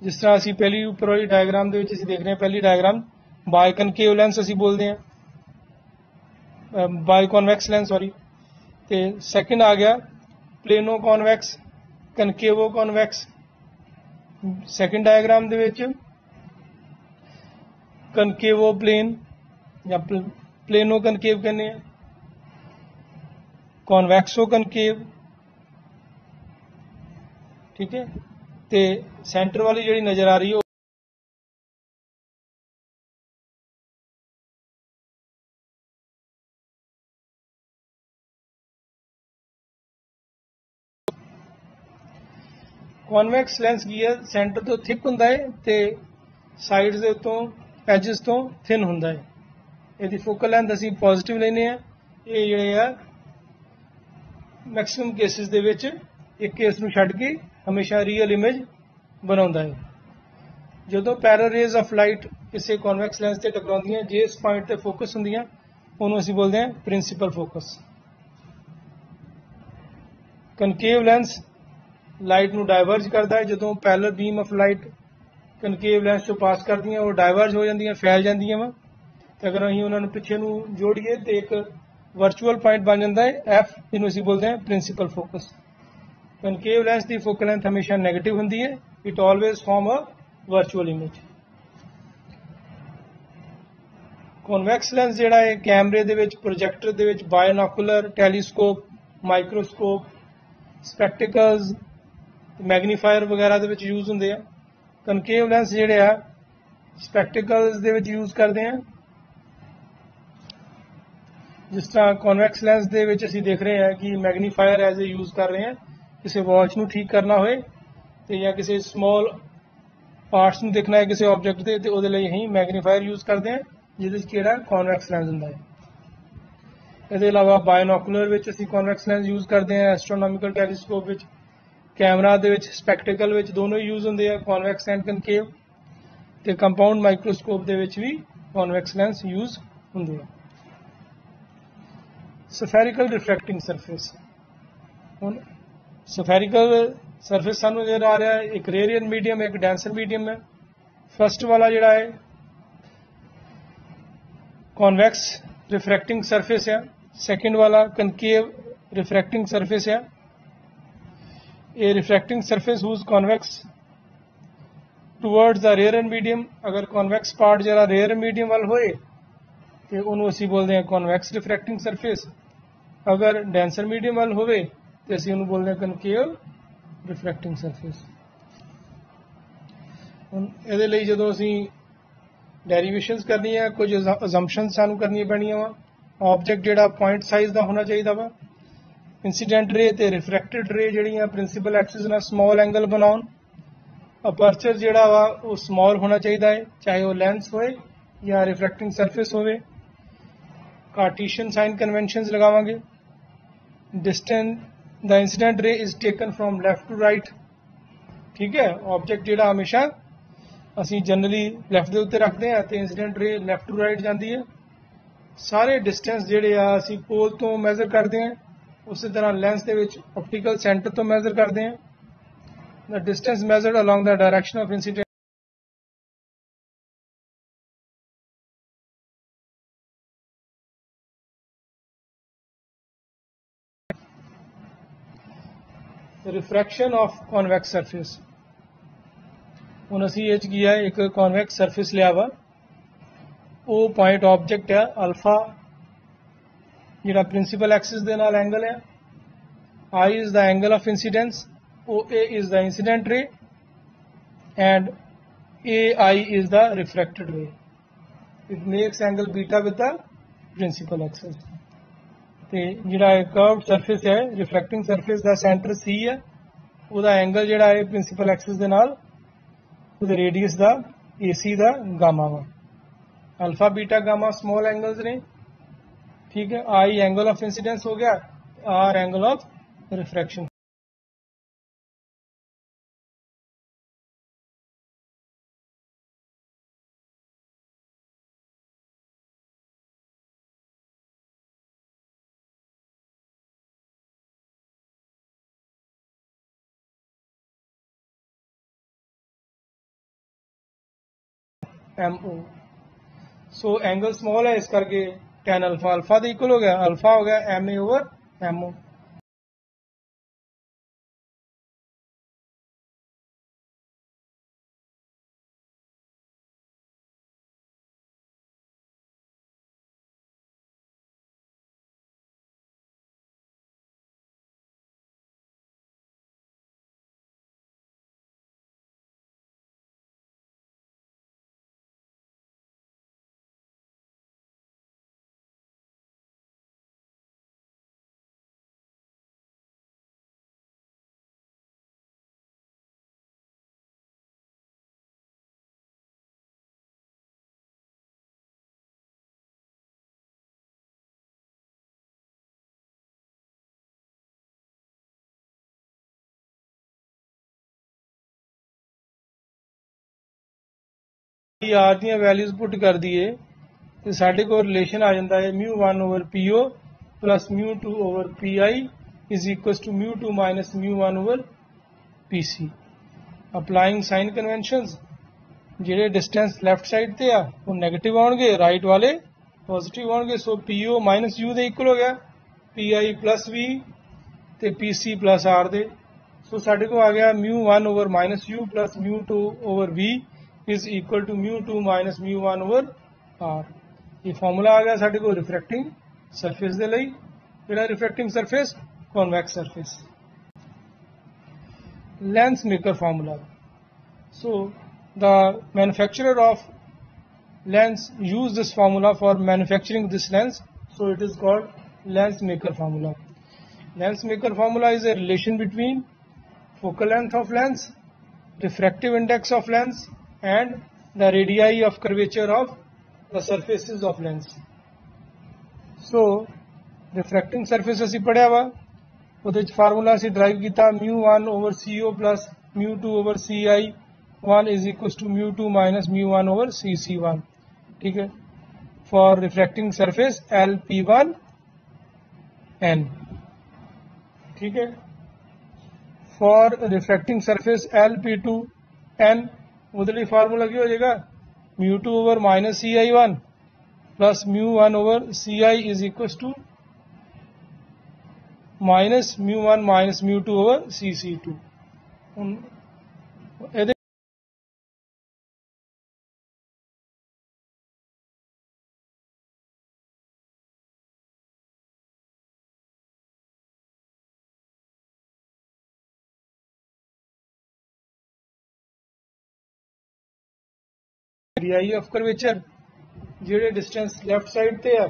ਜਿਸ ਤਰ੍ਹਾਂ ਅਸੀਂ ਪਹਿਲੀ ਉੱਪਰ ਵਾਲੀ ਡਾਇਗਰਾਮ ਦੇ ਵਿੱਚ ਅਸੀਂ ਦੇਖ ਰਹੇ ਹਾਂ, ਪਹਿਲੀ ਡਾਇਗਰਾਮ ਬਾਈ ਕਨਕੇਵ ਲੈਂਸ ਅਸੀਂ ਬੋਲਦੇ ਹਾਂ, ਬਾਈ ਕਨਵੈਕਸ ਲੈਂਸ ਸੌਰੀ। ਤੇ ਸੈਕਿੰਡ ਆ ਗਿਆ ਪਲੇਨੋ ਕਨਵੈਕਸ, ਕਨਕੇਵੋ ਕਨਵੈਕਸ। ਸੈਕਿੰਡ ਡਾਇਗਰਾਮ ਦੇ ਵਿੱਚ ਕਨਕੇਵੋ ਪਲੇਨ ਜਾਂ ਪਲੇਨੋ ਕਨਕੇਵ ਕਹਿੰਦੇ ਆ, ਕਨਵੈਕਸੋ ਕਨਕੇਵ। ਠੀਕ ਹੈ, ਤੇ ਸੈਂਟਰ ਵਾਲੀ ਜਿਹੜੀ ਨਜ਼ਰ ਆ ਰਹੀ ਹੈ ਕਨਵੈਕਸ ਲੈਂਸ ਕੀ ਹੈ, ਸੈਂਟਰ ਤੋਂ ਥਿਕ ਹੁੰਦਾ ਹੈ ਤੇ ਸਾਈਡਸ ਦੇ ਉੱਤੋਂ ਐਜਸ ਤੋਂ ਥਿਨ ਹੁੰਦਾ ਹੈ। ਇਹਦੀ ਫੋਕਲ ਲੈਂਥ ਅਸੀਂ ਪੋਜ਼ਿਟਿਵ ਲੈਂਦੇ ਆ। ਇਹ ਜਿਹੜੇ ਆ ਮੈਕਸਿਮਮ ਕੇਸਿਸ ਦੇ ਵਿੱਚ ਇੱਕ ਕੇਸ ਨੂੰ ਛੱਡ ਕੇ ਹਮੇਸ਼ਾ ਰੀਅਲ ਇਮੇਜ ਬਣਾਉਂਦਾ ਹੈ। ਜਦੋਂ ਪੈਰਲ ਰੇਜ਼ ਆਫ ਲਾਈਟ ਕਿਸੇ ਕਨਵੈਕਸ ਲੈਂਸ ਤੇ ਟਕਰਾਉਂਦੀਆਂ, ਜੇ ਇਸ ਪੁਆਇੰਟ ਤੇ ਫੋਕਸ ਹੁੰਦੀਆਂ, ਉਹਨੂੰ ਅਸੀਂ ਬੋਲਦੇ ਹਾਂ principal focus. Concave lens light ਨੂੰ ਡਾਇਵਰਜ ਕਰਦਾ ਹੈ। ਜਦੋਂ parallel beam of light concave lens ਤੋਂ ਪਾਸ ਕਰਦੀਆਂ, ਉਹ ਡਾਇਵਰਜ ਹੋ ਜਾਂਦੀਆਂ, ਫੈਲ ਜਾਂਦੀਆਂ ਵਾ। ਤੇ ਅਗਰ ਅਸੀਂ ਉਹਨਾਂ ਨੂੰ ਪਿੱਛੇ ਨੂੰ ਜੋੜੀਏ ਤੇ ਇੱਕ ਵਰਚੁਅਲ ਪੁਆਇੰਟ ਬਣ ਜਾਂਦਾ ਹੈ ਐਫ, ਜਿਹਨੂੰ ਅਸੀਂ ਬੋਲਦੇ ਹਾਂ ਪ੍ਰਿੰਸੀਪਲ ਫੋਕਸ। ਕਨਕੇਵ ਲੈਂਸ ਦੀ ਫੋਕਲ ਲੈਂਥ ਹਮੇਸ਼ਾ ਨੈਗੇਟਿਵ ਹੁੰਦੀ ਹੈ। It always form a virtual image. Convex lens ਜਿਹੜਾ ਹੈ ਕੈਮਰੇ ਦੇ ਵਿੱਚ, ਪ੍ਰੋਜੈਕਟਰ ਦੇ ਵਿੱਚ, ਬਾਇਨੋਕੂਲਰ, ਟੈਲੀਸਕੋਪ, ਮਾਈਕਰੋਸਕੋਪ, ਸਪੈਕਟੀਕਲਸ, ਮੈਗਨੀਫਾਇਰ ਵਗੈਰਾ ਦੇ ਵਿੱਚ ਯੂਜ਼ ਹੁੰਦੇ ਆ। ਕਨਕੇਵ ਲੈਂਸ ਜਿਹੜੇ ਆ ਸਪੈਕਟੀਕਲਸ ਦੇ ਵਿੱਚ ਯੂਜ਼ ਕਰਦੇ ਆ। ਜਿਸ ਤਰ੍ਹਾਂ ਕਨਵੈਕਸ ਲੈਂਸ ਦੇ ਵਿੱਚ ਅਸੀਂ ਦੇਖ ਰਹੇ ਹਾਂ ਕਿ ਮੈਗਨੀਫਾਇਰ ਐਜ਼ ਏ ਯੂਜ਼ ਕਰ ਰਹੇ ਹਾਂ। ਕਿਸੇ ਵਾਚ ਨੂੰ ਠੀਕ ਕਰਨਾ ਹੋਏ ਤੇ ਜਾਂ ਕਿਸੇ ਸਮਾਲ ਪਾਰਟਸ ਨੂੰ ਦੇਖਣਾ ਹੈ ਕਿਸੇ ਆਬਜੈਕਟ ਦੇ, ਤੇ ਉਹਦੇ ਲਈ ਅਸੀਂ ਮੈਗਨੀਫਾਇਰ ਯੂਜ਼ ਕਰਦੇ ਹਾਂ, ਜਿਹਦੇ ਵਿੱਚ ਕਿਹੜਾ ਕਨਵੈਕਸ ਲੈਂਸ ਹੁੰਦਾ ਹੈ। ਇਹਦੇ ਇਲਾਵਾ ਬਾਇਨੋਕੂਲਰ ਵਿੱਚ ਅਸੀਂ ਕਨਵੈਕਸ ਲੈਂਸ ਯੂਜ਼ ਕਰਦੇ ਹਾਂ, ਐਸਟਰੋਨੋਮਿਕਲ ਟੈਲੀਸਕੋਪ ਵਿੱਚ, ਕੈਮਰਾ ਦੇ ਵਿੱਚ, ਸਪੈਕਟੀਕਲ ਵਿੱਚ, ਦੋਨੋਂ ਹੀ ਯੂਜ਼ ਹੁੰਦੇ ਆ ਕਨਵੈਕਸ ਐਂਡ ਕਨਕੇਵ। ਤੇ ਕੰਪਾਊਂਡ ਮਾਈਕਰੋਸਕੋਪ ਦੇ ਵਿੱਚ ਵੀ ਕਨਵੈਕਸ ਲੈਂਸ ਯੂਜ਼ ਹੁੰਦੇ ਆ। ਸਫੈਰੀਕਲ ਰਿਫਰੈਕਟਿੰਗ ਸਰਫੇਸ। ਹੁਣ ਸਫੈਰੀਕਲ ਸਰਫੇਸ ਸਾਨੂੰ ਨਜ਼ਰ ਆ ਰਿਹਾ ਹੈ, ਇੱਕ ਰੇਰੀਅਨ ਮੀਡੀਅਮ, ਇੱਕ ਡੈਂਸਰ ਮੀਡੀਅਮ ਹੈ। ਫਸਟ ਵਾਲਾ ਜਿਹੜਾ ਹੈ ਕਨਵੈਕਸ ਰਿਫਰੈਕਟਿੰਗ ਸਰਫੇਸ ਹੈ। ਸੈਕਿੰਡ ਵਾਲਾ ਕਨਕੇਵ ਰਿਫਰੈਕਟਿੰਗ ਸਰਫੇਸ ਹੈ। ਇਹ ਰਿਫਰੈਕਟਿੰਗ ਸਰਫੇਸ ਹੂਜ਼ ਕਨਵੈਕਸ ਟੂਵਰਡਸ ਦਾ ਰੇਅਰ ਮੀਡੀਅਮ। ਅਗਰ ਕਨਵੈਕਸ ਪਾਰਟ ਜਿਹੜਾ ਰੇਅਰ ਮੀਡੀਅਮ ਵੱਲ ਹੋਏ ਤੇ ਉਹਨੂੰ ਅਸੀਂ ਬੋਲਦੇ ਹਾਂ ਕਨਵੈਕਸ ਰਿਫਰੈਕਟਿੰਗ ਸਰਫੇਸ। ਅਗਰ ਡੈਂਸਰ ਮੀਡੀਅਮ ਵੱਲ ਹੋਵੇ ਤੇ ਅਸੀਂ ਉਹਨੂੰ ਬੋਲਦੇ ਹਾਂ ਕਨਕੇਵ ਰਿਫਰੈਕਟਿੰਗ ਸਰਫੇਸ। ਹੁਣ ਇਹਦੇ ਲਈ ਜਦੋਂ ਅਸੀਂ ਡੈਰੀਵੇਸ਼ਨਸ ਕਰਨੀ ਹੈ, ਕੁਝ ਅਜ਼ੰਪਸ਼ਨਸ ਸਾਨੂੰ ਕਰਨੀਆਂ ਪੈਣੀਆਂ ਵਾ। ਆਬਜੈਕਟ ਜਿਹੜਾ ਪੁਆਇੰਟ ਸਾਈਜ਼ ਦਾ ਹੋਣਾ ਚਾਹੀਦਾ ਵਾ। ਇੰਸੀਡੈਂਟ ਰੇ ਤੇ ਰਿਫਰੈਕਟਡ ਰੇ ਜਿਹੜੀਆਂ ਪ੍ਰਿੰਸੀਪਲ ਐਕਸਿਸ ਨਾਲ ਸਮਾਲ ਐਂਗਲ ਬਣਾਉਣ। ਅਪਰਚਰ ਜਿਹੜਾ ਵਾ ਉਹ ਸਮਾਲ ਹੋਣਾ ਚਾਹੀਦਾ ਹੈ, ਚਾਹੇ ਉਹ ਲੈਂਸ ਹੋਏ ਜਾਂ ਰਿਫਰੈਕਟਿੰਗ ਸਰਫੇਸ ਹੋਵੇ। ਕਾਰਟੀਸ਼ੀਅਨ ਸਾਈਨ ਕਨਵੈਨਸ਼ਨਸ ਲਗਾਵਾਂਗੇ। Distance the incident ray is taken from left to right. ठीक है, ऑब्जेक्ट ਜਿਹੜਾ ਹਮੇਸ਼ਾ ਅਸੀਂ ਜਨਰਲੀ ਲੈਫਟ ਦੇ ਉੱਤੇ ਰੱਖਦੇ ਹਾਂ ਤੇ ਇੰਸੀਡੈਂਟ ਰੇ ਲੈਫਟ ਟੂ ਰਾਈਟ ਜਾਂਦੀ ਹੈ। ਸਾਰੇ ਡਿਸਟੈਂਸ ਜਿਹੜੇ ਆ ਅਸੀਂ ਪੋਲ ਤੋਂ ਮੈਜ਼ਰ ਕਰਦੇ ਹਾਂ, ਉਸੇ ਤਰ੍ਹਾਂ ਲੈਂਸ ਦੇ ਵਿੱਚ ਆਪਟੀਕਲ ਸੈਂਟਰ ਤੋਂ ਮੈਜ਼ਰ ਕਰਦੇ ਹਾਂ। The distance measured along the direction of incident refraction of convex surface. ਹੁਣ ਅਸੀਂ ਇਹ 'ਚ ਕੀ ਹੈ, ਇੱਕ ਕਨਵੈਕਸ ਸਰਫੇਸ ਲਿਆ ਵਾ, ਉਹ ਪੁਆਇੰਟ ਆਬਜੈਕਟ ਹੈ ਅਲਫਾ, ਜਿਹੜਾ ਪ੍ਰਿੰਸੀਪਲ ਐਕਸਿਸ ਦੇ ਨਾਲ ਐਂਗਲ ਹੈ। I is the angle of incidence, OA is the incident ray, and AI is the refracted ray. It makes angle beta with the principal axis. ਤੇ ਜਿਹੜਾ ਇਹ curved surface ਹੈ, ਰਿਫਰੈਕਟਿੰਗ surface ਦਾ centre C ਹੈ, ਉਹਦਾ angle ਜਿਹੜਾ ਹੈ principal Axis ਦੇ ਨਾਲ ਉਹਦੇ ਰੇਡੀਅਸ ਦਾ AC ਦਾ ਗਾਮਾ ਵਾ। ਅਲਫਾ ਬੀਟਾ ਗਾਮਾ ਸਮਾਲ ਐਂਗਲਸ ਨੇ। ਠੀਕ ਹੈ, I ਐਂਗਲ ਆਫ ਇੰਸੀਡੈਂਸ ਹੋ ਗਿਆ, R angle of refraction. MO। So angle small ਹੈ, ਇਸ ਕਰਕੇ tan ਅਲਫਾ ਅਲਫਾ ਦੇ ਇਕੁਅਲ ਹੋ ਗਿਆ, ਅਲਫਾ ਹੋ ਗਿਆ MA ਓਵਰ MO। आर दी वैल्यूज पुट कर दिए तो साढ़े को रिलेशन आ जाता है μ1 over PO plus μ2 over PI is equal to μ2 minus μ1 over PC। Applying sign conventions ਜਿਹੜੇ डिस्टेंस लैफ्ट साइड ਤੇ ਆ ਉਹ ਨੈਗੇਟਿਵ ਆਉਣਗੇ, ਰਾਈਟ ਵਾਲੇ पॉजिटिव आउणगे। सो PO माइनस U ਦੇ इक्वल हो गया PI प्लस V ਤੇ PC प्लस R ਦੇ। सो साढ़े को आ गया μ1 over minus U plus μ2 over V is equal to μ2 minus μ1 over R। ये फॉर्मूला आ गया साढ़े को रिफ्रैक्टिंग सरफेस दे लई। किहड़ा refracting surface? Convex surface. Lens maker formula. So the manufacturer of lens use this formula for manufacturing this lens, so it is called lens maker formula. Lens maker formula is a relation between focal length of lens, refractive index of lens and the radii of curvature of the surfaces of lens. So refracting surface ਅਸੀਂ ਪੜਿਆ ਵਾ, ਉਹਦੇ ਵਿੱਚ formula ਅਸੀਂ drive ਕੀਤਾ μ1 over CO plus μ2 over CI1 is equals to μ2 minus μ1 over CC1। ठीक है, for refracting surface LP1 N। ठीक है, for refracting surface LP2 N उधर ही फार्मूला क्या हो जाएगा μ2 over minus CI1 plus μ1 over CI is equal to minus μ1 minus μ2 over CC2। radii of curvature ਜਿਹੜੇ distance left side ਤੇ ਆ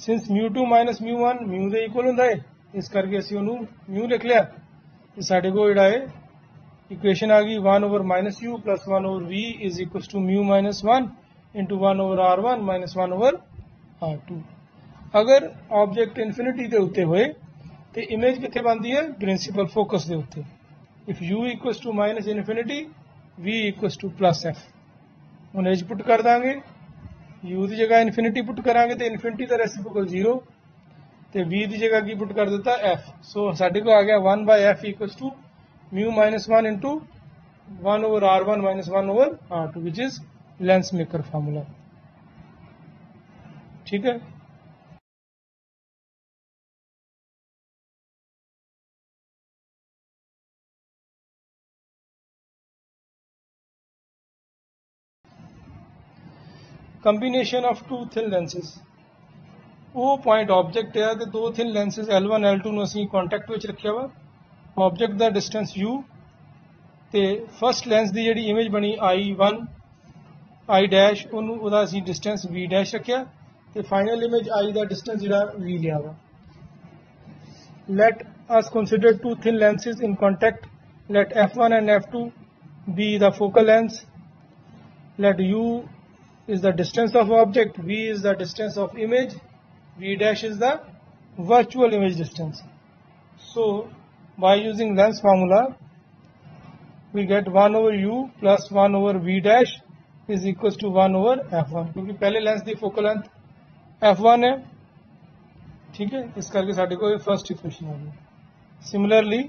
सिंस μ2 माइनस μ1 μ ਦੇ ਇਕੁਅਲ ਹੁੰਦਾ ਹੈ, ਇਸ ਕਰਕੇ ਅਸੀਂ ਉਹਨੂੰ μ ਲਿਖ ਲਿਆ। ਤੇ ਸਾਡੇ ਕੋਲ ਜਿਹੜਾ ਹੈ इक्वेशन आ गई 1 over minus U plus 1 over V is equal to mu minus 1 into 1 over R1 minus 1 over R2। अगर ऑब्जेक्ट इन्फिनिटी के उत्ते होए तो इमेज कितने बनती है प्रिंसिपल फोकस के उत्ते। If U equal to minus infinity V equal to plus F हम एज पुट कर देंगे। U की जगह इन्फिनिटी पुट करांगे तो इन्फिनिटी का रेसिप्रोकल 0 तो V की जगह की पुट कर देता F। सो साढ़े को आ गया 1 by F equal to mu minus 1 into 1 over R1 minus 1 over R2 which is lens maker formula. ठीक है, combination of two thin lenses. वो पॉइंट ऑब्जेक्ट है तो दो थिन लेंसेज L1 L2 ਨੂੰ ਅਸੀਂ ਕੰਟੈਕਟ ਵਿੱਚ ਰੱਖਿਆ ਵਾ। ऑब्जेक्ट का डिस्टेंस U ਤੇ फर्स्ट लेंस की जी इमेज बनी I1 I डैश ਉਹਦਾ ਅਸੀਂ डिस्टेंस V डैश रखिया ਤੇ फाइनल इमेज I का डिस्टेंस ਜਿਹੜਾ V लिया वा। Let us consider two thin lenses in contact. Let F1 and F2 be the focal length। let U is the distance of object, V is the distance of image, V dash is the virtual image distance। So by using lens formula we get 1 over U plus 1 over V dash is equals to 1 over F1 क्योंकि पहले lens की focal length F1 है। ठीक है, इस करके साढ़े को फर्स्ट इक्वेशन आ गई। सिमिलरली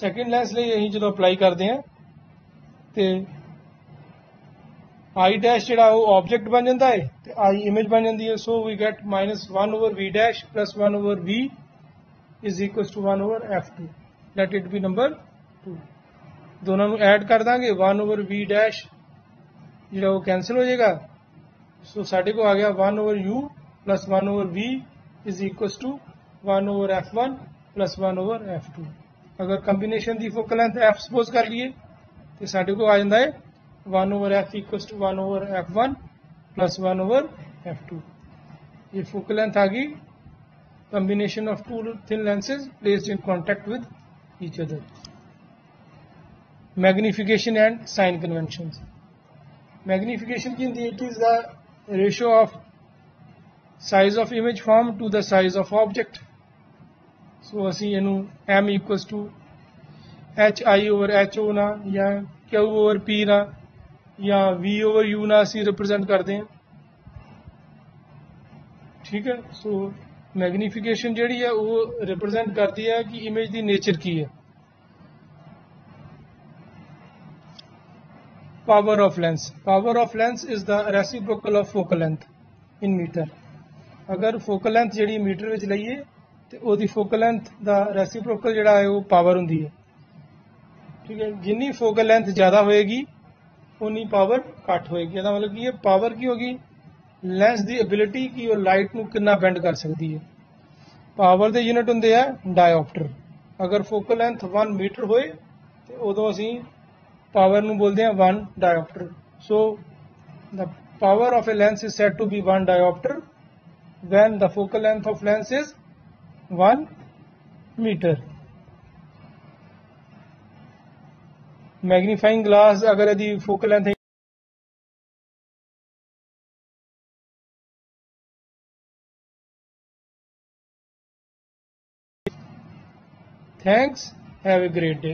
सैकेंड लेंस लिए यही जो अप्लाई करते हैं तो आई डैश जो ऑब्जेक्ट बन जाता है तो आई इमेज बन जाती है। So we get minus 1 over V dash plus 1 over V is equal to 1 over F2। let it be number 2। दोनों ਨੂੰ ऐड कर देंगे 1/v डैश ਜਿਹੜਾ ਉਹ कैंसिल हो जाएगा। सो साढ़े को आ गया 1/u plus 1/v is equal to 1/f1 plus 1/f2। अगर कंबीनेशन की फोकल लेंथ f सपोज कर लिए तो साढ़े को आ जाता है 1/f equal to 1/f1 plus 1/f2। ये फोकल लेंथ आ गई combination of two thin lenses placed in contact with each other। Magnification and sign conventions। Magnification की it is the ratio of size of image form to the size of object। So ਅਸੀਂ ਇਹਨੂੰ m equals to hi/ho ਨਾ ਜਾਂ q/p ਨਾ ਜਾਂ v/u ਨਾ ਅਸੀਂ represent करते हैं, ठीक है। सो मैग्नीफिकेशन जी है वो रिप्रेजेंट करती है कि इमेज की नेचर की है। Power of lens. Power of lens is the reciprocal of focal length in metre. अगर फोकल लेंथ जी मीटर में लईए तो वो फोकल लेंथ का रेसिप्रोकल जोड़ा है वो पावर होंगी है, ठीक है। जिनी फोकल लेंथ ज़्यादा होएगी उन्नी पावर घट होएगी। इसका मतलब कि पावर की होगी लेंस की एबिलिटी कि वो लाइट को कितना बेंड कर सकती है। पावर के यूनिट होंगे है डायोप्टर। अगर फोकल लेंथ 1 मीटर होए तो उदों असी पावर नूं बोलते हैं 1 dioptre. So the power of a lens is said to be 1 dioptre when the focal length of lens is 1 metre. Magnifying glass अगर यदि focal length Thanks. Have a great day.